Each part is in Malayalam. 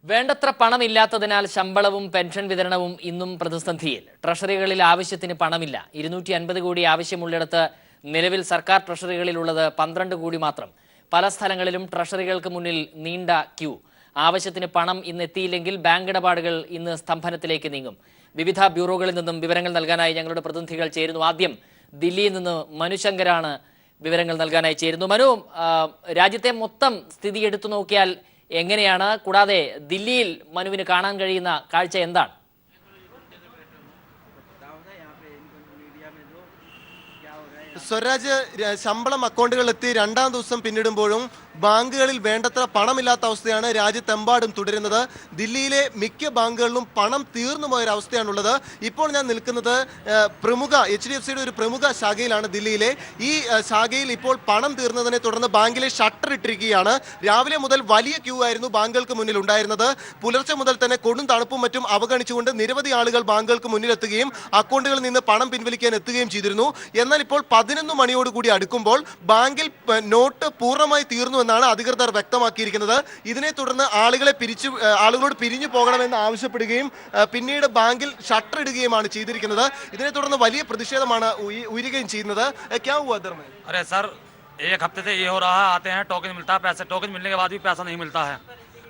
വേണ്ടത്ര പണമില്ലാത്തതിനാൽ ശമ്പളവും പെൻഷൻ വിതരണവും ഇന്നും പ്രതിസന്ധിയിൽ. ട്രഷറികളിൽ ആവശ്യത്തിന് പണമില്ല. 250 കോടി ആവശ്യമുള്ളിടത്ത് നിലവിൽ സർക്കാർ ട്രഷറികളിലുള്ളത് 12 കോടി മാത്രം. പല സ്ഥലങ്ങളിലും ട്രഷറികൾക്ക് മുന്നിൽ നീണ്ട ക്യൂ. ആവശ്യത്തിന് പണം ഇന്ന് എത്തിയില്ലെങ്കിൽ ബാങ്ക് ഇടപാടുകൾ ഇന്ന് സ്തംഭനത്തിലേക്ക് നീങ്ങും. വിവിധ ബ്യൂറോകളിൽ നിന്നും വിവരങ്ങൾ നൽകാനായി ഞങ്ങളുടെ പ്രതിനിധികൾ ചേരുന്നു. ആദ്യം ദില്ലിയിൽ നിന്ന് മനുശങ്കരാണ് വിവരങ്ങൾ നൽകാനായി ചേരുന്നു. മനു, രാജ്യത്തെ മൊത്തം സ്ഥിതി എടുത്തു നോക്കിയാൽ എങ്ങനെയാണ്? കൂടാതെ ദില്ലിയിൽ മനുവിന് കാണാൻ കഴിയുന്ന കാഴ്ച എന്താണ്? സ്വരാജ്, ശമ്പളം അക്കൗണ്ടുകളിൽ എത്തി രണ്ടാം ദിവസം പിന്നിടുമ്പോഴും ബാങ്കുകളിൽ വേണ്ടത്ര പണമില്ലാത്ത അവസ്ഥയാണ് രാജ്യത്തെമ്പാടും തുടരുന്നത്. ദില്ലിയിലെ മിക്ക ബാങ്കുകളിലും പണം തീർന്നു പോയൊരവസ്ഥയാണുള്ളത്. ഇപ്പോൾ ഞാൻ നിൽക്കുന്നത് പ്രമുഖ HDFCയുടെ ഒരു പ്രമുഖ ശാഖയിലാണ് ദില്ലിയിലെ. ഈ ശാഖയിൽ ഇപ്പോൾ പണം തീർന്നതിനെ തുടർന്ന് ബാങ്കിലെ ഷട്ടർ ഇട്ടിരിക്കുകയാണ്. രാവിലെ മുതൽ വലിയ ക്യൂ ആയിരുന്നു ബാങ്കുകൾക്ക് മുന്നിൽ ഉണ്ടായിരുന്നത്. പുലർച്ചെ മുതൽ തന്നെ കൊടും തണുപ്പും മറ്റും അവഗണിച്ചുകൊണ്ട് നിരവധി ആളുകൾ ബാങ്കുകൾക്ക് മുന്നിലെത്തുകയും അക്കൗണ്ടുകളിൽ നിന്ന് പണം പിൻവലിക്കാൻ എത്തുകയും ചെയ്തിരുന്നു. എന്നാൽ ഇപ്പോൾ 11 മണിയോടുകൂടി അടുക്കുമ്പോൾ ബാങ്കിൽ നോട്ട് പൂർണ്ണമായി തീർന്നു എന്നാണ് അധികൃതർ വ്യക്തമാക്കിയിരിക്കുന്നത്. ഇതിനെ തുടർന്ന് ആളുകളോട് പിരിഞ്ഞു പോകണമെന്ന് ആവശ്യപ്പെടുകയും പിന്നീട് ബാങ്കിൽ ഷട്ടർ ഇടുകയുമാണ് ചെയ്തിരിക്കുന്നത്. ഇതിനെ തുടർന്ന് വലിയ പ്രതിഷേധമാണ് ഉയരുകയും ചെയ്യുന്നത്. अरे सर, एक हफ्ते से ये हो रहा है, आते हैं टोकन मिलता है, पैसे टोकन मिलने के बाद भी पैसा नहीं मिलता है।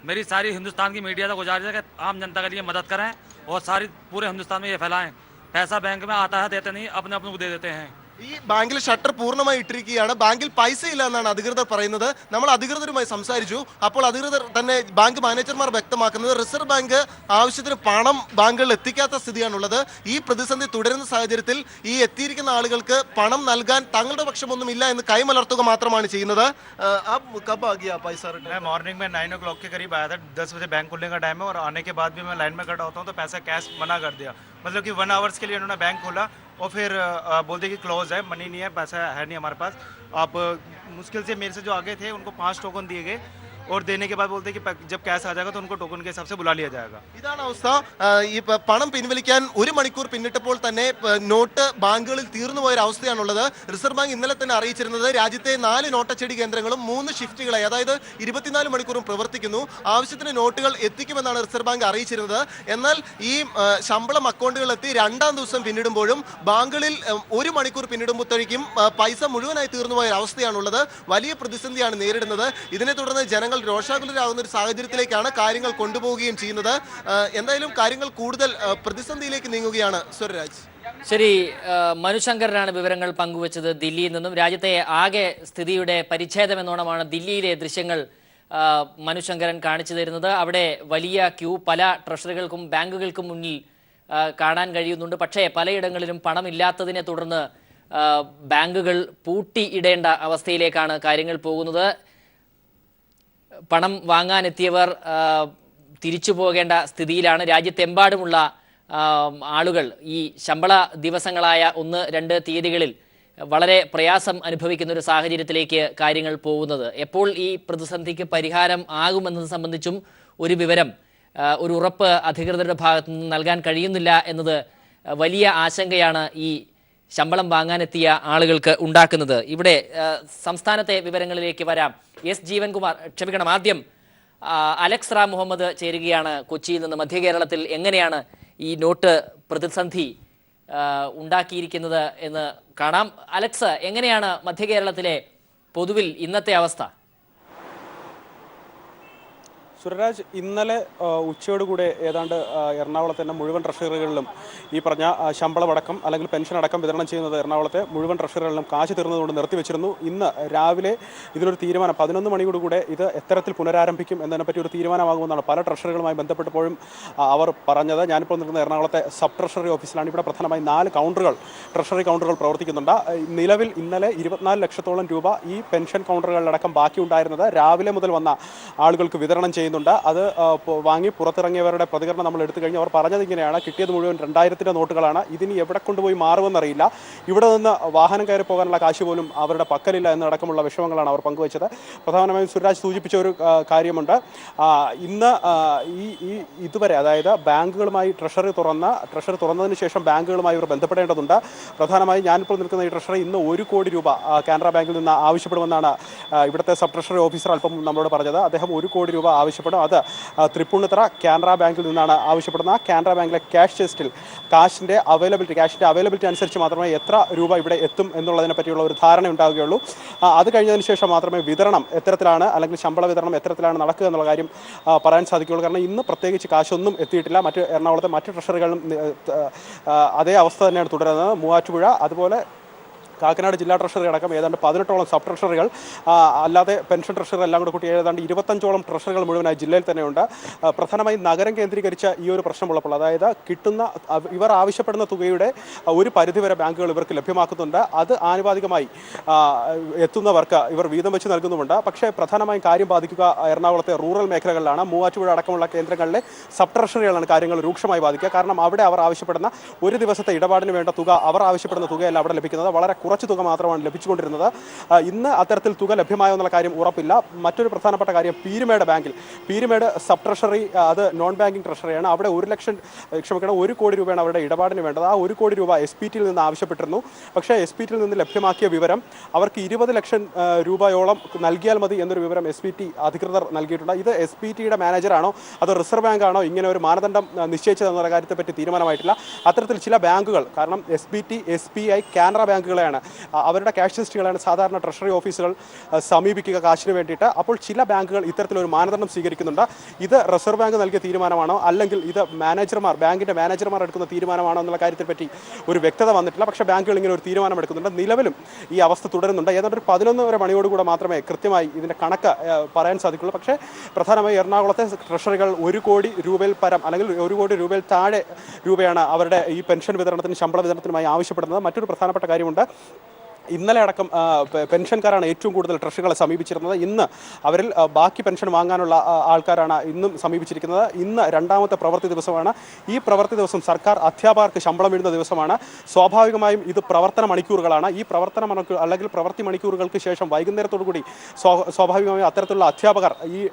मेरी सारी हिंदुस्तान की मीडिया से गुजारिश है कि आम जनता के लिए मदद करें और सारी पूरे हिंदुस्तान में ये फैलाएं। पैसा बैंक में आता है, देते नहीं, अपने अपने को दे देते हैं। ഈ ബാങ്കിൽ ഷട്ടർ പൂർണ്ണമായി ഇട്ടിരിക്കുകയാണ്. ബാങ്കിൽ പൈസ ഇല്ല എന്നാണ് അധികൃതർ പറയുന്നത്. നമ്മൾ അധികൃതരുമായി സംസാരിച്ചു. അപ്പോൾ അധികൃതർ തന്നെ, ബാങ്ക് മാനേജർമാർ വ്യക്തമാക്കുന്നത് റിസർവ് ബാങ്ക് ആവശ്യത്തിന് പണം ബാങ്കുകളിൽ എത്തിക്കാത്ത സ്ഥിതിയാണുള്ളത്. ഈ പ്രതിസന്ധി തുടരുന്ന സാഹചര്യത്തിൽ ഈ എത്തിയിരിക്കുന്ന ആളുകൾക്ക് പണം നൽകാൻ തങ്ങളുടെ പക്ഷമൊന്നും ഇല്ല എന്ന് കൈമലർത്തുക മാത്രമാണ് ചെയ്യുന്നത്. मॉर्निंग में 9 o'clock के करीब आया था. 10 बजे बैंक खुलने का टाइम है और आने के बाद भी मैं लाइन में खड़ा होता हूँ तो पैसा कैश मना कर दिया. मतलब कि 1 आवर्स के लिए उन्होंने बैंक खोला और फिर बोलते कि क्लोज है, मनी नहीं है, पैसा है नहीं हमारे पास. आप मुश्किल से मेरे से जो आगे थे उनको 5 टोकन दिए गए और देने के बाद बोलते कि जब कैश आ जाएगा तो उनको टोकन के हिसाब से बुला लिया जाएगा. ഇതാണ് അവസ്ഥ. ഈ പണം പിൻവലിക്കാൻ 1 മണിക്കൂർ പിന്നിട്ടപ്പോൾ തന്നെ നോട്ട് ബാങ്കുകളിൽ തീർന്നു പോയൊരു അവസ്ഥയാണുള്ളത്. റിസർവ് ബാങ്ക് ഇന്നലെ തന്നെ അറിയിച്ചിരുന്നത് രാജ്യത്തെ 4 നോട്ടച്ചടി കേന്ദ്രങ്ങളും 3 ഷിഫ്റ്റുകളായി, അതായത് 24 മണിക്കൂറും പ്രവർത്തിക്കുന്നു. ആവശ്യത്തിന് നോട്ടുകൾ എത്തിക്കുമെന്നാണ് റിസർവ് ബാങ്ക് അറിയിച്ചിരുന്നത്. എന്നാൽ ഈ ശമ്പളം അക്കൗണ്ടുകളിലെത്തി രണ്ടാം ദിവസം പിന്നിടുമ്പോഴും ബാങ്കുകളിൽ 1 മണിക്കൂർ പിന്നിടുമ്പോഴത്തേക്കും പൈസ മുഴുവനായി തീർന്നു പോയ അവസ്ഥയാണുള്ളത്. വലിയ പ്രതിസന്ധിയാണ് നേരിടുന്നത്. ഇതിനെ തുടർന്ന് ജനങ്ങൾ രോഷാകുലരാകുന്ന ഒരു സാഹചര്യത്തിലേക്കാണ് കാര്യങ്ങൾ കൊണ്ടുപോവുകയും ചെയ്യുന്നത്. എന്തായാലും കാര്യങ്ങൾ കൂടുതൽ പ്രതിസന്ധിയിലേക്ക് നീങ്ങുകയാണ്. സ്വരാജ്, ശരി, മനുശങ്കരനാണ് വിവരങ്ങൾ പങ്കുവച്ചത് ദില്ലിയിൽ നിന്നും. രാജ്യത്തെ ആകെ സ്ഥിതിയുടെ പരിച്ഛേദം എന്നോണമാണ് ദില്ലിയിലെ ദൃശ്യങ്ങൾ മനുശങ്കരൻ കാണിച്ചു തരുന്നത്. അവിടെ വലിയ ക്യൂ പല ട്രഷറികൾക്കും ബാങ്കുകൾക്കും മുന്നിൽ കാണാൻ കഴിയുന്നുണ്ട്. പക്ഷേ പലയിടങ്ങളിലും പണമില്ലാത്തതിനെ തുടർന്ന് ബാങ്കുകൾ പൂട്ടിയിടേണ്ട അവസ്ഥയിലേക്കാണ് കാര്യങ്ങൾ പോകുന്നത്. പണം വാങ്ങാനെത്തിയവർ തിരിച്ചു പോകേണ്ട സ്ഥിതിയിലാണ്. രാജ്യത്തെമ്പാടുമുള്ള ആളുകൾ ഈ ശമ്പള ദിവസങ്ങളായ 1, 2 തീയതികളിൽ വളരെ പ്രയാസം അനുഭവിക്കുന്ന ഒരു സാഹചര്യത്തിലേക്ക് കാര്യങ്ങൾ പോകുന്നത്. എപ്പോൾ ഈ പ്രതിസന്ധിക്ക് പരിഹാരം ആകുമെന്നത് സംബന്ധിച്ചും ഒരു വിവരം, ഒരു ഉറപ്പ് അധികൃതരുടെ ഭാഗത്തു നിന്ന് നൽകാൻ കഴിയുന്നില്ല എന്നത് വലിയ ആശങ്കയാണ് ഈ ശമ്പളം വാങ്ങാനെത്തിയ ആളുകൾക്ക് ഉണ്ടാക്കുന്നത്. ഇവിടെ സംസ്ഥാനത്തെ വിവരങ്ങളിലേക്ക് വരാം. ആദ്യം അലക്സ് റാം മുഹമ്മദ് ചേരുകയാണ് കൊച്ചിയിൽ നിന്ന്. മധ്യ കേരളത്തിൽ എങ്ങനെയാണ് ഈ നോട്ട് പ്രതിസന്ധി ഉണ്ടാക്കിയിരിക്കുന്നത് എന്ന് കാണാം. അലക്സ്, എങ്ങനെയാണ് മധ്യ കേരളത്തിലെ പൊതുവിൽ ഇന്നത്തെ അവസ്ഥ? സുരരാജ്, ഇന്നലെ ഉച്ചയോടുകൂടെ ഏതാണ്ട് എറണാകുളത്തെ തന്നെ മുഴുവൻ ട്രഷറികളിലും ഈ പറഞ്ഞ ശമ്പളമടക്കം അല്ലെങ്കിൽ പെൻഷൻ അടക്കം വിതരണം ചെയ്യുന്നത് എറണാകുളത്തെ മുഴുവൻ ട്രഷറികളിലും കാശ് തീർന്നതുകൊണ്ട് നിർത്തിവെച്ചിരുന്നു. ഇന്ന് രാവിലെ ഇതിനൊരു തീരുമാനം 11 മണിയോടുകൂടെ ഇത് എത്തരത്തിൽ പുനരാരംഭിക്കും എന്നതിനെപ്പറ്റി ഒരു തീരുമാനമാകുമെന്നാണ് പല ട്രഷറികളുമായി ബന്ധപ്പെട്ടപ്പോഴും അവർ പറഞ്ഞത്. ഞാനിപ്പോൾ നിൽക്കുന്ന എറണാകുളത്തെ സബ് ട്രഷറി ഓഫീസിലാണ്. ഇവിടെ പ്രധാനമായി 4 ട്രഷറി കൗണ്ടറുകൾ പ്രവർത്തിക്കുന്നുണ്ട്. നിലവിൽ ഇന്നലെ 24 ലക്ഷത്തോളം രൂപ ഈ പെൻഷൻ കൗണ്ടറുകളിലടക്കം ബാക്കിയുണ്ടായിരുന്നത് രാവിലെ മുതൽ വന്ന ആളുകൾക്ക് വിതരണം ചെയ്യുന്നു. അത് വാങ്ങി പുറത്തിറങ്ങിയവരുടെ പ്രതികരണം നമ്മൾ എടുത്തു കഴിഞ്ഞു. അവർ പറഞ്ഞത് ഇങ്ങനെയാണ്: കിട്ടിയത് മുഴുവൻ 2000-ന്റെ നോട്ടുകളാണ്. ഇതിന് എവിടെ കൊണ്ടുപോയി മാറുമെന്നറിയില്ല. ഇവിടെ നിന്ന് വാഹനം കയറി പോകാനുള്ള കാശ് പോലും അവരുടെ പക്കലില്ല എന്നടക്കമുള്ള വിഷമങ്ങളാണ് അവർ പങ്കുവച്ചത്. പ്രധാനമായും സുരാജ് സൂചിപ്പിച്ച ഒരു കാര്യമുണ്ട്. ഇന്ന് ഇതുവരെ, അതായത് ബാങ്കുകളുമായി ട്രഷറി തുറന്നതിന് ശേഷം ബാങ്കുകളുമായി ഇവർ ബന്ധപ്പെടേണ്ടതുണ്ട്. പ്രധാനമായും ഞാനിപ്പോൾ നിൽക്കുന്ന ഈ ട്രഷറി ഇന്ന് 1 കോടി രൂപ കാനറ ബാങ്കിൽ നിന്ന് ആവശ്യപ്പെടുമെന്നാണ് ഇവിടുത്തെ സബ് ട്രഷറി ഓഫീസർ അല്പം നമ്മളോട് പറഞ്ഞത്. അദ്ദേഹം 1 കോടി രൂപ ആവശ്യപ്പെടും. ആവശ്യപ്പെടും. അത് തൃപ്പൂണിത്തുറ കാനറ ബാങ്കിൽ നിന്നാണ് ആവശ്യപ്പെടുന്നത്. കാനറ ബാങ്കിലെ ക്യാഷ് ചെസ്റ്റിൽ കാശിൻ്റെ അവൈലബിലിറ്റി അനുസരിച്ച് മാത്രമേ എത്ര രൂപ ഇവിടെ എത്തും എന്നുള്ളതിനെ പറ്റിയുള്ള ഒരു ധാരണ ഉണ്ടാവുകയുള്ളൂ. അത് കഴിഞ്ഞതിന് ശേഷം മാത്രമേ വിതരണം എത്തരത്തിലാണ്, അല്ലെങ്കിൽ ശമ്പള വിതരണം എത്തരത്തിലാണ് നടക്കുക എന്നുള്ള കാര്യം പറയാൻ സാധിക്കുകയുള്ളൂ. കാരണം ഇന്ന് പ്രത്യേകിച്ച് കാശൊന്നും എത്തിയിട്ടില്ല. എറണാകുളത്തെ മറ്റ് ട്രഷറികളിലും അതേ അവസ്ഥ തന്നെയാണ് തുടരുന്നത്. മൂവാറ്റുപുഴ, അതുപോലെ കാക്കനാട് ജില്ലാ ട്രഷറി അടക്കം ഏതാണ്ട് 18ഓളം സബ് ട്രഷറികൾ, അല്ലാതെ പെൻഷൻ ട്രഷറി എല്ലാം കൂടെ കൂട്ടി ഏതാണ്ട് 25ഓളം ട്രഷറികൾ മുഴുവനായി ജില്ലയിൽ തന്നെയുണ്ട്. പ്രധാനമായും നഗരം കേന്ദ്രീകരിച്ച ഈ ഒരു പ്രശ്നമുള്ളപ്പോൾ, അതായത് ഇവർ ആവശ്യപ്പെടുന്ന തുകയുടെ ഒരു പരിധിവരെ ബാങ്കുകൾ ഇവർക്ക് ലഭ്യമാക്കുന്നുണ്ട്. അത് ആനുപാതികമായി എത്തുന്നവർക്ക് ഇവർ വീതം വെച്ച് നൽകുന്നുമുണ്ട്. പക്ഷേ പ്രധാനമായും കാര്യം ബാധിക്കുക എറണാകുളത്തെ റൂറൽ മേഖലകളിലാണ്. മൂവാറ്റുപുഴ അടക്കമുള്ള കേന്ദ്രങ്ങളിലെ സബ് ട്രഷറികളാണ് കാര്യങ്ങൾ രൂക്ഷമായി ബാധിക്കുക. കാരണം അവിടെ അവർ ആവശ്യപ്പെടുന്ന ഒരു ദിവസത്തെ ഇടപാടിന് വേണ്ട തുക, അവർ ആവശ്യപ്പെടുന്ന തുകയല്ല അവിടെ ലഭിക്കുന്നത്. വളരെ കുറച്ച് തുക മാത്രമാണ് ലഭിച്ചുകൊണ്ടിരുന്നത്. ഇന്ന് അത്തരത്തിൽ തുക ലഭ്യമായോ എന്നുള്ള കാര്യം ഉറപ്പില്ല. മറ്റൊരു പ്രധാനപ്പെട്ട കാര്യം, പീരുമേട് സബ് ട്രഷറി, അത് നോൺ ബാങ്കിങ് ട്രഷറിയാണ്. അവിടെ 1 കോടി രൂപയാണ് അവരുടെ ഇടപാടിന് വേണ്ടത്. ആ 1 കോടി രൂപ SPT നിന്ന് ആവശ്യപ്പെട്ടിരുന്നു. പക്ഷേ SPT നിന്ന് ലഭ്യമാക്കിയ വിവരം അവർക്ക് 20 ലക്ഷം രൂപയോളം നൽകിയാൽ മതി എന്നൊരു വിവരം SPT അധികൃതർ നൽകിയിട്ടുണ്ട്. ഇത് SPTയുടെ മാനേജറാണോ അതോ റിസർവ് ബാങ്കാണോ ഇങ്ങനെ ഒരു മാനദണ്ഡം നിശ്ചയിച്ചതെന്നുള്ള കാര്യത്തെപ്പറ്റി തീരുമാനമായിട്ടില്ല. അത്തരത്തിൽ ചില ബാങ്കുകൾ, കാരണം SPT, SBI, കാനറ ബാങ്കുകളെയാണ്, അവരുടെ ക്യാഷ് ലിസ്റ്റുകളാണ് സാധാരണ ട്രഷറി ഓഫീസുകൾ സമീപിക്കുക കാശിന് വേണ്ടിയിട്ട്. അപ്പോൾ ചില ബാങ്കുകൾ ഇത്തരത്തിലൊരു മാനദണ്ഡം സ്വീകരിക്കുന്നുണ്ട്. ഇത് റിസർവ് ബാങ്ക് നൽകിയ തീരുമാനമാണോ, അല്ലെങ്കിൽ ഇത് ബാങ്കിൻ്റെ മാനേജർമാർ എടുക്കുന്ന തീരുമാനമാണോ എന്നുള്ള കാര്യത്തെപ്പറ്റി ഒരു വ്യക്തത വന്നിട്ടില്ല. പക്ഷേ ബാങ്കുകൾ ഇങ്ങനെ ഒരു തീരുമാനം എടുക്കുന്നുണ്ട്. നിലവിലും ഈ അവസ്ഥ തുടരുന്നുണ്ട്. ഏതാണ്ട് ഒരു 11 മണിയോടുകൂടെ മാത്രമേ കൃത്യമായി ഇതിൻ്റെ കണക്ക് പറയാൻ സാധിക്കുള്ളൂ. പക്ഷേ പ്രധാനമായും എറണാകുളത്തെ ട്രഷറികൾ 1 കോടി രൂപയിൽ പരം, അല്ലെങ്കിൽ 1 കോടി രൂപയിൽ താഴെ രൂപയാണ് അവരുടെ ഈ പെൻഷൻ വിതരണത്തിനും ശമ്പള വിതരണത്തിനുമായി ആവശ്യപ്പെടുന്നത്. മറ്റൊരു പ്രധാനപ്പെട്ട കാര്യമുണ്ട്. ഇന്നലെ അടക്കം പെൻഷൻകാരാണ് ഏറ്റവും കൂടുതൽ ട്രഷറികളെ സമീപിച്ചിരുന്നത്. ഇന്ന് അവരിൽ ബാക്കി പെൻഷൻ വാങ്ങാനുള്ള ആൾക്കാരാണ് ഇന്നും സമീപിച്ചിരിക്കുന്നത്. ഇന്ന് 2ാമത്തെ പ്രവൃത്തി ദിവസമാണ്. ഈ പ്രവൃത്തി ദിവസം സർക്കാർ അധ്യാപകർക്ക് ശമ്പളം വീഴുന്ന ദിവസമാണ്. സ്വാഭാവികമായും ഇത് പ്രവർത്തന മണിക്കൂറുകളാണ്. ഈ പ്രവൃത്തി മണിക്കൂറുകൾക്ക് ശേഷം വൈകുന്നേരത്തോടു കൂടി സ്വാഭാവികമായും അത്തരത്തിലുള്ള അധ്യാപകർ ഈ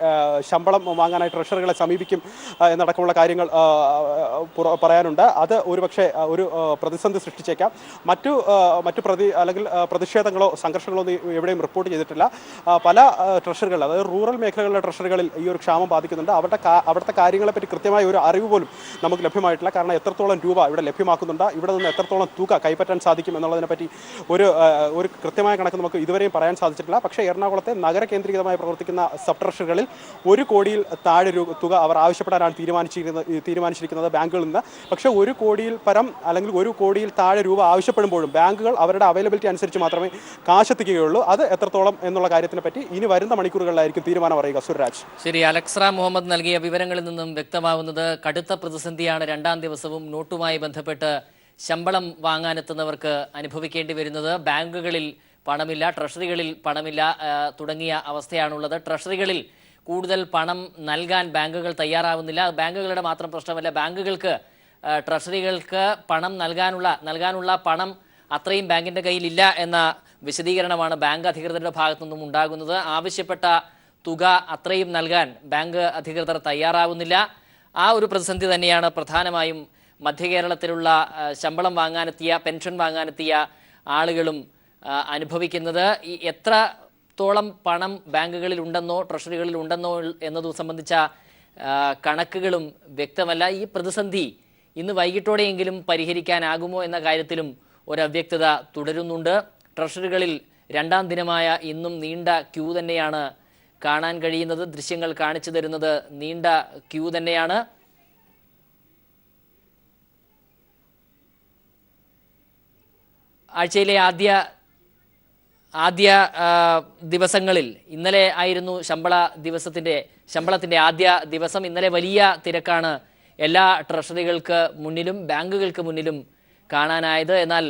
ശമ്പളം വാങ്ങാനായി ട്രഷറികളെ സമീപിക്കും എന്നടക്കമുള്ള കാര്യങ്ങൾ പറയാനുണ്ട്. അത് ഒരുപക്ഷെ ഒരു പ്രതിസന്ധി സൃഷ്ടിച്ചേക്കാം. മറ്റു പ്രതിഷേധങ്ങളോ സംഘർഷങ്ങളോ ഒന്നും എവിടെയും റിപ്പോർട്ട് ചെയ്തിട്ടില്ല. പല ട്രഷറികൾ, അതായത് റൂറൽ മേഖലകളിലെ ട്രഷറികളിൽ ഈ ഒരു ക്ഷാമം ബാധിക്കുന്നുണ്ട്. അവിടുത്തെ കാര്യങ്ങളെപ്പറ്റി കൃത്യമായ ഒരു അറിവ് പോലും നമുക്ക് ലഭ്യമായിട്ടില്ല. കാരണം എത്രത്തോളം രൂപ ഇവിടെ ലഭ്യമാക്കുന്നുണ്ട്, ഇവിടെ നിന്ന് എത്രത്തോളം തുക കൈപ്പറ്റാൻ സാധിക്കും എന്നുള്ളതിനെപ്പറ്റി ഒരു കൃത്യമായ കണക്ക് നമുക്ക് ഇതുവരെയും പറയാൻ സാധിച്ചിട്ടില്ല. പക്ഷേ എറണാകുളത്തെ നഗര കേന്ദ്രീകൃതമായി പ്രവർത്തിക്കുന്ന സബ് ട്രഷറികളിൽ 1 കോടിയിൽ താഴെ തുക അവർ ആവശ്യപ്പെടാനാണ് തീരുമാനിച്ചിരിക്കുന്നത് ബാങ്കുകളിൽ നിന്ന്. പക്ഷേ 1 കോടിയിൽ പരം, അല്ലെങ്കിൽ 1 കോടിയിൽ താഴെ രൂപ ആവശ്യപ്പെടുമ്പോഴും ബാങ്കുകൾ അവരുടെ അവൈലബിലിറ്റി അനുസരിച്ച് മാത്രമേ കാശെത്തിക്കുകയുള്ളൂ. അത് എത്രത്തോളം എന്നുള്ള കാര്യത്തിനെ പറ്റി ഇനി വരുന്ന മണിക്കൂറുകളിലായിരിക്കും തീരുമാനം അറിയുക. സുരാജ്. ശരി, അലക്സ്ര മുഹമ്മദ് നൽകിയ വിവരങ്ങളിൽ നിന്നും വ്യക്തമാവുന്നത് കടുത്ത പ്രതിസന്ധിയാണ് 2ാം ദിവസവും നോട്ടുമായി ബന്ധപ്പെട്ട് ശമ്പളം വാങ്ങാനെത്തുന്നവർക്ക് അനുഭവിക്കേണ്ടി വരുന്നത്. ബാങ്കുകളിൽ പണമില്ല, ട്രഷറികളിൽ പണമില്ല തുടങ്ങിയ അവസ്ഥയാണുള്ളത്. ട്രഷറികളിൽ കൂടുതൽ പണം നൽകാൻ ബാങ്കുകൾ തയ്യാറാവുന്നില്ല. ബാങ്കുകളുടെ മാത്രം പ്രശ്നമല്ല, ബാങ്കുകൾക്ക് ട്രഷറികൾക്ക് പണം നൽകാനുള്ള പണം അത്രയും ബാങ്കിൻ്റെ കയ്യിലില്ല എന്ന വിശദീകരണമാണ് ബാങ്ക് അധികൃതരുടെ ഭാഗത്തു നിന്നും ഉണ്ടാകുന്നത്. ആവശ്യപ്പെട്ട തുക അത്രയും നൽകാൻ ബാങ്ക് അധികൃതർ തയ്യാറാവുന്നില്ല. ആ ഒരു പ്രതിസന്ധി തന്നെയാണ് പ്രധാനമായും മധ്യകേരളത്തിലുള്ള ശമ്പളം വാങ്ങാനെത്തിയ, പെൻഷൻ വാങ്ങാനെത്തിയ ആളുകളും അനുഭവിക്കുന്നത്. ഈ എത്രത്തോളം പണം ബാങ്കുകളിൽ ഉണ്ടെന്നോ ട്രഷറികളിൽ ഉണ്ടെന്നോ എന്നതു സംബന്ധിച്ച കണക്കുകളും വ്യക്തമല്ല. ഈ പ്രതിസന്ധി ഇന്ന് വൈകിട്ടോടെയെങ്കിലും പരിഹരിക്കാനാകുമോ എന്ന കാര്യത്തിലും ഒരവ്യക്തത തുടരുന്നുണ്ട്. ട്രഷറികളിൽ 2ാം ദിനമായ ഇന്നും നീണ്ട ക്യൂ തന്നെയാണ് കാണാൻ കഴിയുന്നത്. ദൃശ്യങ്ങൾ കാണിച്ചു തരുന്നത് നീണ്ട ക്യൂ തന്നെയാണ്. ആഴ്ചയിലെ ആദ്യ ദിവസങ്ങളിൽ ഇന്നലെ ആയിരുന്നു ശമ്പളത്തിൻ്റെ ആദ്യ ദിവസം. ഇന്നലെ വലിയ തിരക്കാണ് എല്ലാ ട്രഷറികൾക്ക് മുന്നിലും ബാങ്കുകൾക്ക് മുന്നിലും കാണാനായത്. എന്നാൽ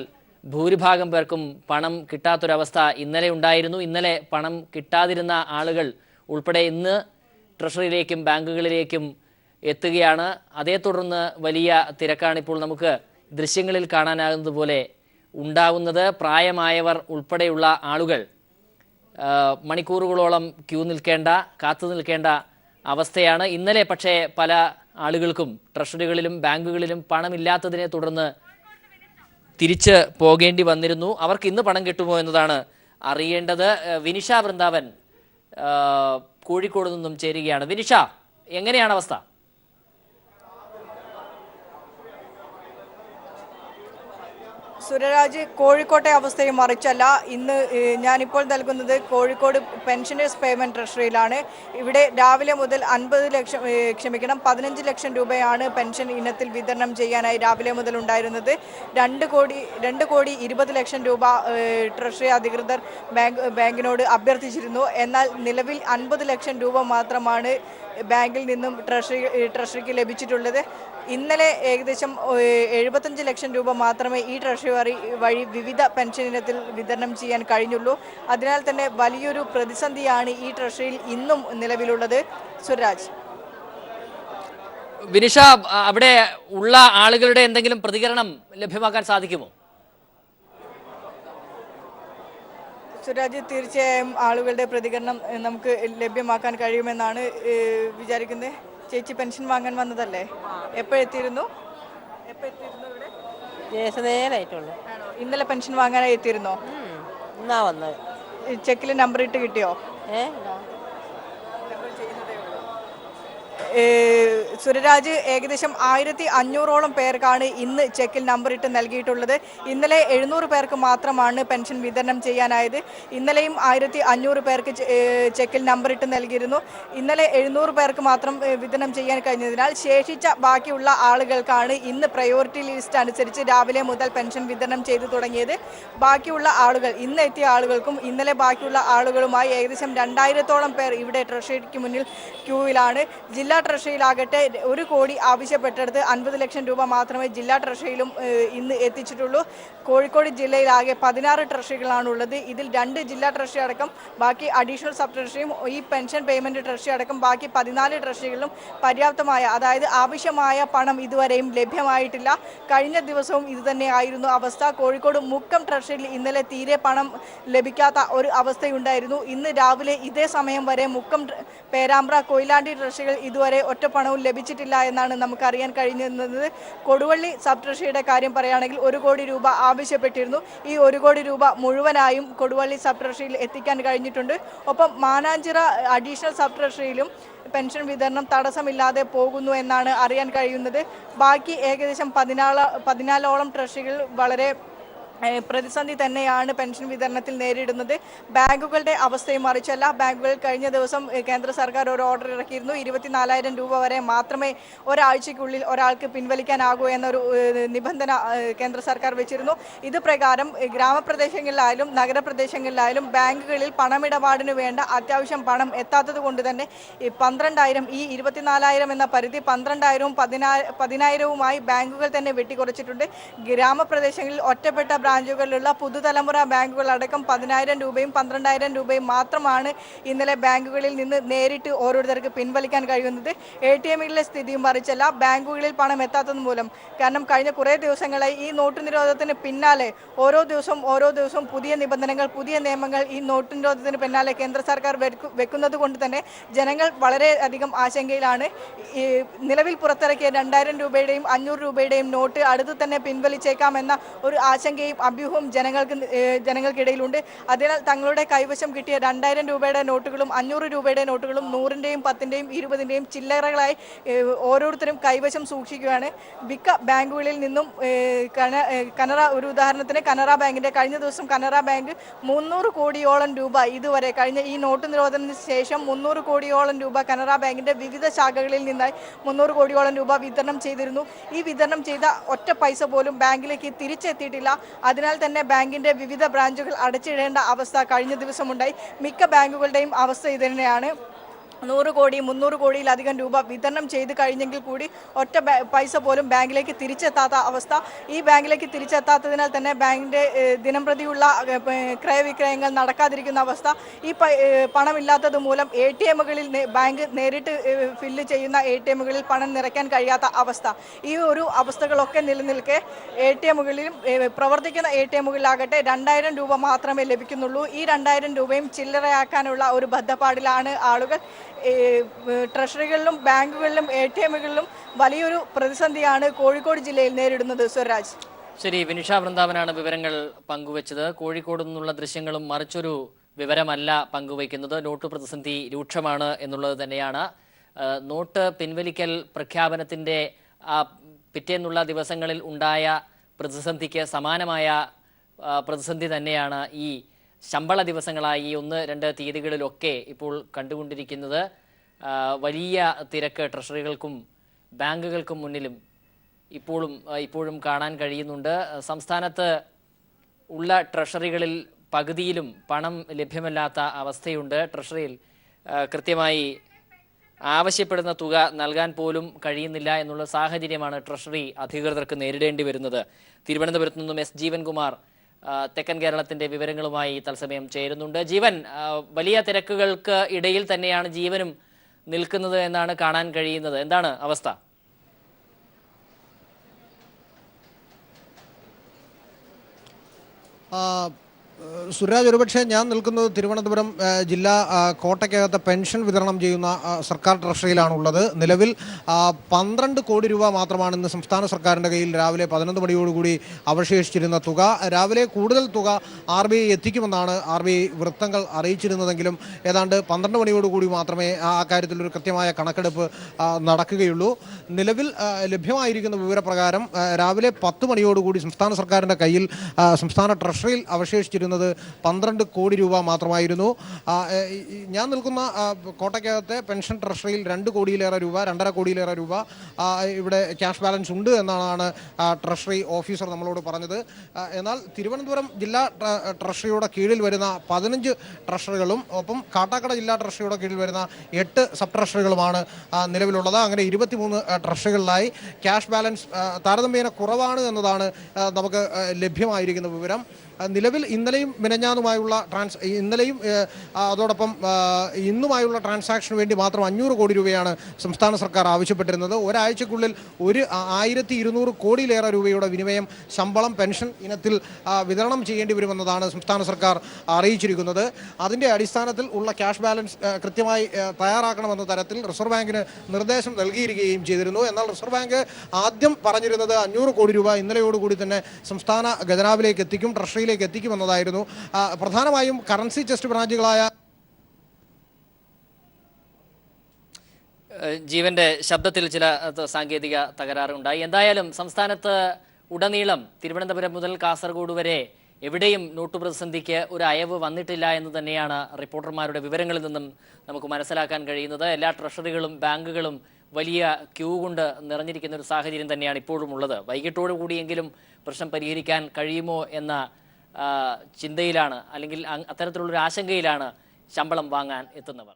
ഭൂരിഭാഗം പേർക്കും പണം കിട്ടാത്തൊരവസ്ഥ ഇന്നലെ ഉണ്ടായിരുന്നു. ഇന്നലെ പണം കിട്ടാതിരുന്ന ആളുകൾ ഉൾപ്പെടെ ഇന്ന് ട്രഷറിയിലേക്കും ബാങ്കുകളിലേക്കും എത്തുകയാണ്. അതേ തുടർന്ന് വലിയ തിരക്കാണിപ്പോൾ നമുക്ക് ദൃശ്യങ്ങളിൽ കാണാനാകുന്നത് പോലെ ഉണ്ടാവുന്നത്. പ്രായമായവർ ഉൾപ്പെടെയുള്ള ആളുകൾ മണിക്കൂറുകളോളം കാത്തു നിൽക്കേണ്ട അവസ്ഥയാണ്. ഇന്നലെ പക്ഷേ പല ആളുകൾക്കും ട്രഷറികളിലും ബാങ്കുകളിലും പണമില്ലാത്തതിനെ തുടർന്ന് തിരിച്ച് പോകേണ്ടി വന്നിരുന്നു. അവർക്ക് ഇന്ന് പണം കിട്ടുമോ എന്നതാണ് അറിയേണ്ടത്. വിനിഷ വൃന്ദാവൻ കോഴിക്കോട് നിന്നും ചേരുകയാണ്. വിനിഷ, എങ്ങനെയാണ് അവസ്ഥ? സുരരാജ്, കോഴിക്കോട്ടെ അവസ്ഥയും മറിച്ചല്ല. ഇന്ന് ഞാനിപ്പോൾ നൽകുന്നത് കോഴിക്കോട് പെൻഷനേഴ്സ് പേയ്മെന്റ് ട്രഷറിയിലാണ്. ഇവിടെ രാവിലെ മുതൽ 15 ലക്ഷം രൂപയാണ് പെൻഷൻ ഇനത്തിൽ വിതരണം ചെയ്യാനായി രാവിലെ മുതൽ ഉണ്ടായിരുന്നത്. 2 കോടി 20 ലക്ഷം രൂപ ട്രഷറി അധികൃതർ ബാങ്കിനോട് അഭ്യർത്ഥിച്ചിരുന്നു. എന്നാൽ നിലവിൽ 50 ലക്ഷം രൂപ മാത്രമാണ് ബാങ്കിൽ നിന്നും ട്രഷറിക്ക് ലഭിച്ചിട്ടുള്ളത്. ഇന്നലെ ഏകദേശം 75 ലക്ഷം രൂപ മാത്രമേ ഈ ട്രഷറി വഴി വിവിധ പെൻഷൻ ഇനത്തിൽ വിതരണം ചെയ്യാൻ കഴിഞ്ഞുള്ളൂ. അതിനാൽ തന്നെ വലിയൊരു പ്രതിസന്ധിയാണ് ഈ ട്രഷറിയിൽ ഇന്നും നിലവിലുള്ളത്. സുരാജ്. വിനിഷ, അവിടെ ഉള്ള ആളുകളുടെ എന്തെങ്കിലും പ്രതികരണം ലഭ്യമാക്കാൻ സാധിക്കുമോ? സുരാജ്, തീർച്ചയായും ആളുകളുടെ പ്രതികരണം നമുക്ക് ലഭ്യമാക്കാൻ കഴിയുമെന്നാണ് വിചാരിക്കുന്നത്. ചേച്ചി പെൻഷൻ വാങ്ങാൻ വന്നതല്ലേ? എപ്പോഴെത്തിയിരുന്നു ഇവിടെ? നേരായിട്ടുള്ളൂ. ഇന്നലെ പെൻഷൻ വാങ്ങാനായി എത്തിയിരുന്നോ? എന്നാ വന്നത്? ചെക്കിൽ നമ്പർ ഇട്ട് കിട്ടിയോ? സുരരാജ്, ഏകദേശം 1500ഓളം പേർക്കാണ് ഇന്ന് ചെക്കിൽ നമ്പർ ഇട്ട് നൽകിയിട്ടുള്ളത്. ഇന്നലെ 700 പേർക്ക് മാത്രമാണ് പെൻഷൻ വിതരണം ചെയ്യാനായത്. ഇന്നലെയും 1500 പേർക്ക് ചെക്കിൽ നമ്പർ ഇട്ട് നൽകിയിരുന്നു. ഇന്നലെ 700 പേർക്ക് മാത്രം വിതരണം ചെയ്യാൻ കഴിഞ്ഞതിനാൽ ശേഷിച്ച ബാക്കിയുള്ള ആളുകൾക്കാണ് ഇന്ന് പ്രയോറിറ്റി ലിസ്റ്റ് അനുസരിച്ച് രാവിലെ മുതൽ പെൻഷൻ വിതരണം ചെയ്തു തുടങ്ങിയത്. ബാക്കിയുള്ള ആളുകൾ, ഇന്ന് എത്തിയ ആളുകൾക്കും ഇന്നലെ ബാക്കിയുള്ള ആളുകളുമായി ഏകദേശം 2000ഓളം പേർ ഇവിടെ ട്രഷറിക്ക് മുന്നിൽ ക്യൂവിലാണ്. ജില്ലാ ട്രഷറിയിലാകട്ടെ 1 കോടി ആവശ്യപ്പെട്ടെടുത്ത് 50 ലക്ഷം രൂപ മാത്രമേ ജില്ലാ ട്രഷറിയിലും ഇന്ന് എത്തിച്ചിട്ടുള്ളൂ. കോഴിക്കോട് ജില്ലയിലാകെ 16 ട്രഷറികളാണുള്ളത്. ഇതിൽ 2 ജില്ലാ ട്രഷറി അടക്കം ബാക്കി അഡീഷണൽ സബ് ട്രഷറിയും ഈ പെൻഷൻ പേയ്മെന്റ് ട്രഷറി അടക്കം ബാക്കി 14 ട്രഷറികളിലും പര്യാപ്തമായ, അതായത് ആവശ്യമായ പണം ഇതുവരെയും ലഭ്യമായിട്ടില്ല. കഴിഞ്ഞ ദിവസവും ഇതുതന്നെയായിരുന്നു അവസ്ഥ. കോഴിക്കോട് മുക്കം ട്രഷറിയിൽ ഇന്നലെ തീരെ പണം ലഭിക്കാത്ത ഒരു അവസ്ഥയുണ്ടായിരുന്നു. ഇന്ന് രാവിലെ ഇതേ സമയം വരെ മുക്കം, പേരാമ്പ്ര, കൊയിലാണ്ടി ട്രഷറികൾ ഇതുവരെ ഒറ്റ പണവും ലഭിച്ചിട്ടില്ല എന്നാണ് നമുക്ക് അറിയാൻ കഴിഞ്ഞിരുന്നത്. കൊടുവള്ളി സബ് ട്രഷറിയുടെ കാര്യം പറയുകയാണെങ്കിൽ 1 കോടി രൂപ ആവശ്യപ്പെട്ടിരുന്നു. ഈ 1 കോടി രൂപ മുഴുവനായും കൊടുവള്ളി സബ് ട്രഷറിയിൽ എത്തിക്കാൻ കഴിഞ്ഞിട്ടുണ്ട്. ഒപ്പം മാനാഞ്ചിറ അഡീഷണൽ സബ് ട്രഷറിയിലും പെൻഷൻ വിതരണം തടസ്സമില്ലാതെ പോകുന്നു എന്നാണ് അറിയാൻ കഴിയുന്നത്. ബാക്കി ഏകദേശം 14ഓളം ട്രഷറികൾ വളരെ പ്രതിസന്ധി തന്നെയാണ് പെൻഷൻ വിതരണത്തിൽ നേരിടുന്നത്. ബാങ്കുകളുടെ അവസ്ഥയും മറിച്ചല്ല. ബാങ്കുകൾ കഴിഞ്ഞ ദിവസം കേന്ദ്ര സർക്കാർ ഒരു ഓർഡർ ഇറക്കിയിരുന്നു. 24,000 രൂപ വരെ മാത്രമേ ഒരാഴ്ചയ്ക്കുള്ളിൽ ഒരാൾക്ക് പിൻവലിക്കാനാകൂ എന്നൊരു നിബന്ധന കേന്ദ്ര സർക്കാർ വെച്ചിരുന്നു. ഇത് പ്രകാരം ഗ്രാമപ്രദേശങ്ങളിലായാലും നഗരപ്രദേശങ്ങളിലായാലും ബാങ്കുകളിൽ പണമിടപാടിന് വേണ്ട അത്യാവശ്യം പണം എത്താത്തത് കൊണ്ട് തന്നെ 12,000, ഈ 24,000 എന്ന പരിധി 12,000-ഉം 10,000-വുമായി ബാങ്കുകൾ തന്നെ വെട്ടിക്കുറച്ചിട്ടുണ്ട്. ഗ്രാമപ്രദേശങ്ങളിൽ ഒറ്റപ്പെട്ട ബ്രാഞ്ചുകളിലുള്ള പുതുതലമുറ ബാങ്കുകൾ അടക്കം 10,000 രൂപയും 12,000 രൂപയും മാത്രമാണ് ഇന്നലെ ബാങ്കുകളിൽ നിന്ന് നേരിട്ട് ഓരോരുത്തർക്ക് പിൻവലിക്കാൻ കഴിയുന്നത്. ATMകളിലെ സ്ഥിതിയും മറിച്ചല്ല. ബാങ്കുകളിൽ പണം എത്താത്തത് മൂലം, കാരണം കഴിഞ്ഞ കുറേ ദിവസങ്ങളായി ഈ നോട്ട് നിരോധനത്തിന് പിന്നാലെ ഓരോ ദിവസവും പുതിയ നിബന്ധനകൾ, പുതിയ നിയമങ്ങൾ ഈ നോട്ട് നിരോധനത്തിന് പിന്നാലെ കേന്ദ്ര സർക്കാർ വെക്കുന്നത് കൊണ്ട് തന്നെ ജനങ്ങൾ വളരെയധികം ആശങ്കയിലാണ്. നിലവിൽ പുറത്തിറക്കിയ 2,000 രൂപയുടെയും 500 രൂപയുടെയും നോട്ട് അടുത്ത് തന്നെ പിൻവലിച്ചേക്കാമെന്ന ഒരു ആശങ്കയും അഭ്യൂഹവും ജനങ്ങൾക്കിടയിലുണ്ട്. അതിനാൽ തങ്ങളുടെ കൈവശം കിട്ടിയ 2,000 രൂപയുടെ നോട്ടുകളും 500 രൂപയുടെ നോട്ടുകളും 100-ന്റെയും 10-ന്റെയും 20-ന്റെയും ചില്ലറകളായി ഓരോരുത്തരും കൈവശം സൂക്ഷിക്കുകയാണ്. മിക്ക ബാങ്കുകളിൽ നിന്നും കനറ, ഒരു ഉദാഹരണത്തിന് കനറ ബാങ്കിന്റെ, കഴിഞ്ഞ ദിവസം കനറ ബാങ്ക് 300 കോടിയോളം രൂപ ഇതുവരെ, കഴിഞ്ഞ ഈ നോട്ട് നിരോധനത്തിന് ശേഷം 300 കോടിയോളം രൂപ കനറ ബാങ്കിന്റെ വിവിധ ശാഖകളിൽ നിന്നായി 300 കോടിയോളം രൂപ വിതരണം ചെയ്തിരുന്നു. ഈ വിതരണം ചെയ്ത ഒറ്റ പൈസ പോലും ബാങ്കിലേക്ക് തിരിച്ചെത്തിയിട്ടില്ല. അതിനാൽ തന്നെ ബാങ്കിന്റെ വിവിധ ബ്രാഞ്ചുകൾ അടച്ചിടേണ്ട അവസ്ഥ കഴിഞ്ഞ ദിവസമുണ്ടായി. മിക്ക ബാങ്കുകളുടെയും അവസ്ഥ ഇതുതന്നെയാണ്. 100 കോടി 300 കോടിയിലധികം രൂപ വിതരണം ചെയ്ത് കഴിഞ്ഞെങ്കിൽ കൂടി ഒറ്റ പൈസ പോലും ബാങ്കിലേക്ക് തിരിച്ചെത്താത്ത അവസ്ഥ. ഈ ബാങ്കിലേക്ക് തിരിച്ചെത്താത്തതിനാൽ തന്നെ ബാങ്കിൻ്റെ ദിനംപ്രതിയുള്ള ക്രയവിക്രയങ്ങൾ നടക്കാതിരിക്കുന്ന അവസ്ഥ. ഈ പണമില്ലാത്തത് മൂലം ATMകളിൽ ബാങ്ക് നേരിട്ട് ഫില്ല് ചെയ്യുന്ന ATMകളിൽ പണം നിറയ്ക്കാൻ കഴിയാത്ത അവസ്ഥ. ഈ ഒരു അവസ്ഥകളൊക്കെ നിലനിൽക്കെ ATMകളിലും പ്രവർത്തിക്കുന്ന ATMകളിലാകട്ടെ 2,000 രൂപ മാത്രമേ ലഭിക്കുന്നുള്ളൂ. ഈ 2,000 രൂപയും ചില്ലറയാക്കാനുള്ള ഒരു ബദ്ധപ്പാടിലാണ് ആളുകൾ. ട്രഷറികളിലും ബാങ്കുകളിലും ATMകളിലും വലിയൊരു പ്രതിസന്ധിയാണ് കോഴിക്കോട് ജില്ലയിൽ നേരിടുന്നത്. സ്വരാജ്. ശരി, വിനിഷ വൃന്ദാവനാണ് വിവരങ്ങൾ പങ്കുവച്ചത്. കോഴിക്കോട് നിന്നുള്ള ദൃശ്യങ്ങളും മറിച്ചൊരു വിവരമല്ല പങ്കുവയ്ക്കുന്നത്. നോട്ട് പ്രതിസന്ധി രൂക്ഷമാണ് എന്നുള്ളത് തന്നെയാണ്. നോട്ട് പിൻവലിക്കൽ പ്രഖ്യാപനത്തിൻ്റെ പിറ്റേന്നുള്ള ദിവസങ്ങളിൽ ഉണ്ടായ പ്രതിസന്ധിക്ക് സമാനമായ പ്രതിസന്ധി തന്നെയാണ് ഈ ശമ്പള ദിവസങ്ങളായി 1-2 തീയതികളിലൊക്കെ ഇപ്പോൾ കണ്ടുകൊണ്ടിരിക്കുന്നത്. വലിയ തിരക്ക് ട്രഷറികൾക്കും ബാങ്കുകൾക്കും മുന്നിലും ഇപ്പോഴും കാണാൻ കഴിയുന്നുണ്ട്. സംസ്ഥാനത്ത് ഉള്ള ട്രഷറികളിൽ പകുതിയിലും പണം ലഭ്യമല്ലാത്ത അവസ്ഥയുണ്ട്. ട്രഷറിയിൽ കൃത്യമായി ആവശ്യപ്പെടുന്ന തുക നൽകാൻ പോലും കഴിയുന്നില്ല എന്നുള്ള സാഹചര്യമാണ് ട്രഷറി അധികൃതർക്ക് നേരിടേണ്ടി വരുന്നത്. തിരുവനന്തപുരത്ത് നിന്നും എസ് ജീവൻകുമാർ തെക്കൻ കേരളത്തിന്റെ വിവരങ്ങളുമായി തത്സമയം ചേരുന്നുണ്ട്. ജീവൻ, വലിയ തിരക്കുകൾക്ക് ഇടയിൽ തന്നെയാണ് ജീവനും നിൽക്കുന്നത് എന്നാണ് കാണാൻ കഴിയുന്നത്. എന്താണ് അവസ്ഥ? സുരാജ്, ഒരുപക്ഷെ ഞാൻ നിൽക്കുന്നത് തിരുവനന്തപുരം ജില്ലാ കോട്ടയ്ക്കകത്ത് പെൻഷൻ വിതരണം ചെയ്യുന്ന സർക്കാർ ട്രഷറിയിലാണുള്ളത്. നിലവിൽ 12 കോടി രൂപ മാത്രമാണ് ഇന്ന് സംസ്ഥാന സർക്കാരിൻ്റെ കയ്യിൽ രാവിലെ 11 മണിയോടുകൂടി അവശേഷിച്ചിരുന്ന തുക. രാവിലെ കൂടുതൽ തുക RBI എത്തിക്കുമെന്നാണ് RBI വൃത്തങ്ങൾ അറിയിച്ചിരുന്നതെങ്കിലും ഏതാണ്ട് 12 മണിയോടുകൂടി മാത്രമേ ആ കാര്യത്തിൽ ഒരു കൃത്യമായ കണക്കെടുപ്പ് നടക്കുകയുള്ളൂ. നിലവിൽ ലഭ്യമായിരിക്കുന്ന വിവരപ്രകാരം രാവിലെ 10 മണിയോടുകൂടി സംസ്ഥാന സർക്കാരിൻ്റെ കയ്യിൽ സംസ്ഥാന ട്രഷറിയിൽ അവശേഷിച്ചിരുന്നത് 12 കോടി രൂപ മാത്രമായിരുന്നു. ഞാൻ നിൽക്കുന്ന കോട്ടയ്ക്കകത്തെ പെൻഷൻ ട്രഷറിയിൽ 2 കോടിയിലേറെ രൂപ, 2.5 കോടിയിലേറെ രൂപ ഇവിടെ ക്യാഷ് ബാലൻസ് ഉണ്ട് എന്നാണ് ട്രഷറി ഓഫീസർ നമ്മളോട് പറഞ്ഞത്. എന്നാൽ തിരുവനന്തപുരം ജില്ലാ ട്രഷറിയുടെ കീഴിൽ വരുന്ന 15 ട്രഷറികളും ഒപ്പം കാട്ടാക്കട ജില്ലാ ട്രഷറിയുടെ കീഴിൽ വരുന്ന 8 സബ് ട്രഷറികളുമാണ് നിലവിലുള്ളത്. അങ്ങനെ 23 ട്രഷറികളിലായി ക്യാഷ് ബാലൻസ് താരതമ്യേന കുറവാണ് എന്നതാണ് നമുക്ക് ലഭ്യമായിരിക്കുന്ന വിവരം. നിലവിൽ ഇന്നലെയും മിനഞ്ഞാന്നുമായുള്ള ഇന്നലെയും അതോടൊപ്പം ഇന്നുമായുള്ള ട്രാൻസാക്ഷന് വേണ്ടി മാത്രം 500 കോടി രൂപയാണ് സംസ്ഥാന സർക്കാർ ആവശ്യപ്പെട്ടിരുന്നത്. ഒരാഴ്ചക്കുള്ളിൽ 1200 കോടിയിലേറെ രൂപയുടെ വിനിമയം ശമ്പളം, പെൻഷൻ ഇനത്തിൽ വിതരണം ചെയ്യേണ്ടി വരുമെന്നതാണ് സംസ്ഥാന സർക്കാർ അറിയിച്ചിരിക്കുന്നത്. അതിൻ്റെ അടിസ്ഥാനത്തിൽ ഉള്ള ക്യാഷ് ബാലൻസ് കൃത്യമായി തയ്യാറാക്കണമെന്ന തരത്തിൽ റിസർവ് ബാങ്കിന് നിർദ്ദേശം നൽകിയിരിക്കുകയും ചെയ്തിരുന്നു. എന്നാൽ റിസർവ് ബാങ്ക് ആദ്യം പറഞ്ഞിരുന്നത് 500 കോടി രൂപ ഇന്നലെയോടുകൂടി തന്നെ സംസ്ഥാന ഖജനാവിലേക്ക് എത്തിക്കും, ട്രഷറിയിലേക്ക് എത്തിക്കുമെന്നതായിരുന്നു. പ്രധാനമായും കറൻസി ചെസ്റ്റ് ബ്രാഞ്ചുകളായ ജീവന്റെ ശബ്ദത്തിൽ ചില സാങ്കേതിക തകരാറുണ്ടായി. എന്തായാലും സംസ്ഥാനത്ത് ഉടനീളം തിരുവനന്തപുരം മുതൽ കാസർഗോഡ് വരെ എവിടെയും നോട്ട് പ്രതിസന്ധിക്ക് ഒരു അയവ് വന്നിട്ടില്ല എന്ന് തന്നെയാണ് റിപ്പോർട്ടർമാരുടെ വിവരങ്ങളിൽ നിന്നും നമുക്ക് മനസ്സിലാക്കാൻ കഴിയുന്നത്. എല്ലാ ട്രഷറികളും ബാങ്കുകളും വലിയ ക്യൂ കൊണ്ട് നിറഞ്ഞിരിക്കുന്ന ഒരു സാഹചര്യം തന്നെയാണ് ഇപ്പോഴും ഉള്ളത്. വൈകിട്ടോടു കൂടിയെങ്കിലും പ്രശ്നം പരിഹരിക്കാൻ കഴിയുമോ എന്ന ചിന്തയിലാണ്, അല്ലെങ്കിൽ അത്തരത്തിലുള്ളൊരു ആശങ്കയിലാണ് ശമ്പളം വാങ്ങാൻ എത്തുന്നവർ.